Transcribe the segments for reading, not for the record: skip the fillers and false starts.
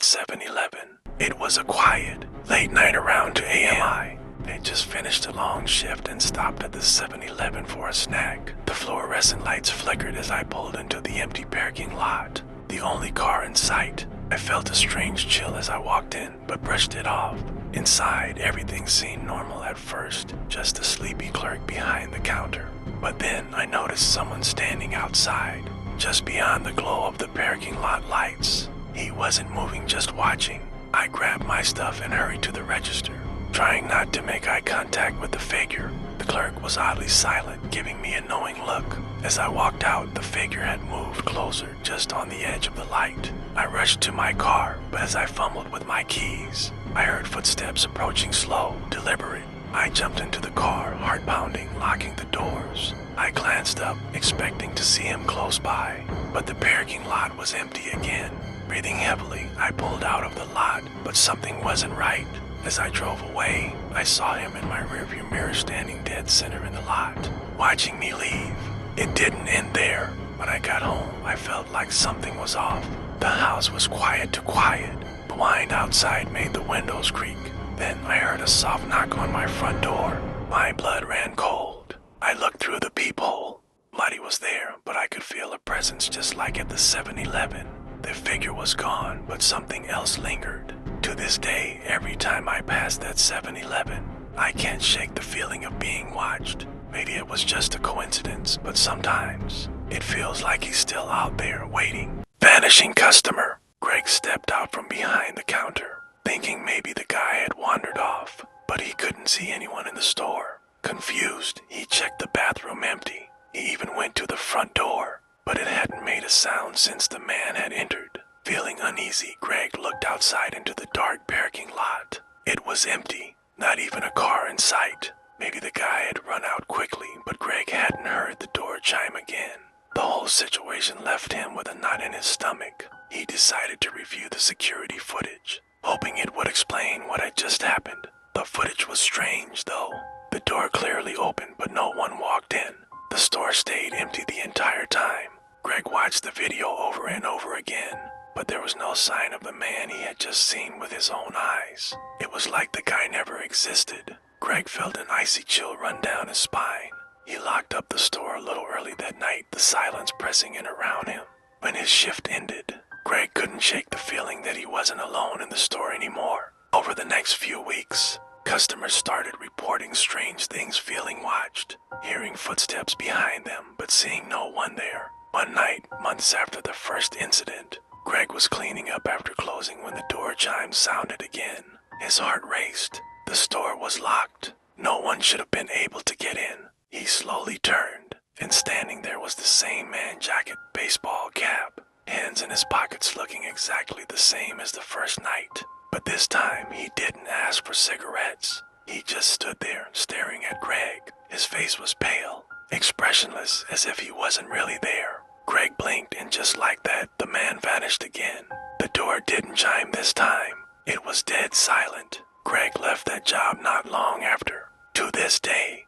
7-Eleven. It was a quiet, late night around 2 a.m. I had just finished a long shift and stopped at the 7-Eleven for a snack. The fluorescent lights flickered as I pulled into the empty parking lot, the only car in sight. I felt a strange chill as I walked in, but brushed it off. Inside, everything seemed normal at first, just a sleepy clerk behind the counter. But then I noticed someone standing outside, just beyond the glow of the parking lot lights. He wasn't moving, just watching. I grabbed my stuff and hurried to the register, trying not to make eye contact with the figure. The clerk was oddly silent, giving me a knowing look. As I walked out, the figure had moved closer, just on the edge of the light. I rushed to my car, but as I fumbled with my keys, I heard footsteps approaching, slow, deliberate. I jumped into the car, heart pounding, locking the doors. I glanced up, expecting to see him close by, but the parking lot was empty again. Breathing heavily, I pulled out of the lot, but something wasn't right. As I drove away, I saw him in my rearview mirror standing dead center in the lot, watching me leave. It didn't end there. When I got home, I felt like something was off. The house was quiet to quiet. The wind outside made the windows creak. Then I heard a soft knock on my front door. My blood ran cold. I looked through the peephole. Nobody was there, but I could feel a presence just like at the 7-Eleven. The figure was gone, but something else lingered. To this day, every time I pass that 7-Eleven, I can't shake the feeling of being watched. Maybe it was just a coincidence, but sometimes it feels like he's still out there waiting. Vanishing customer. Greg stepped out from behind the counter, thinking maybe the guy had wandered off, but he couldn't see anyone in the store. Confused, he checked the bathroom empty. He even went to the front door, but it hadn't made a sound since the man had entered. Feeling uneasy, Greg looked outside into the dark parking lot. It was empty, not even a car in sight. Maybe the guy had run out quickly, but Greg hadn't heard the door chime again. The whole situation left him with a knot in his stomach. He decided to review the security footage, hoping it would explain what had just happened. The footage was strange, though. The door clearly opened, but no one walked in. The store stayed empty the entire time. Greg watched the video over and over again, but there was no sign of the man he had just seen with his own eyes. It was like the guy never existed. Greg felt an icy chill run down his spine. He locked up the store a little early that night, the silence pressing in around him. When his shift ended, Greg couldn't shake the feeling that he wasn't alone in the store anymore. Over the next few weeks, customers started reporting strange things, feeling watched, hearing footsteps behind them, but seeing no one there. One night, months after the first incident, Greg was cleaning up after closing when the door chimes sounded again. His heart raced. The store was locked. No one should have been able to get in. He slowly turned, and standing there was the same man jacket, baseball cap, hands in his pockets, looking exactly the same as the first night. But this time, he didn't ask for cigarettes. He just stood there, staring at Greg. His face was pale, expressionless, as if he wasn't really there. Greg blinked, and just like that, the man vanished again. The door didn't chime this time. It was dead silent. Greg left that job not long after. To this day,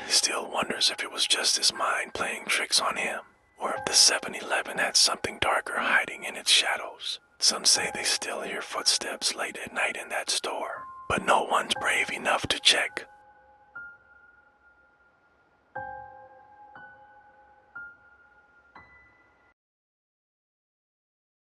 he still wonders if it was just his mind playing tricks on him, or if the 7-Eleven had something darker hiding in its shadows. Some say they still hear footsteps late at night in that store, but no one's brave enough to check.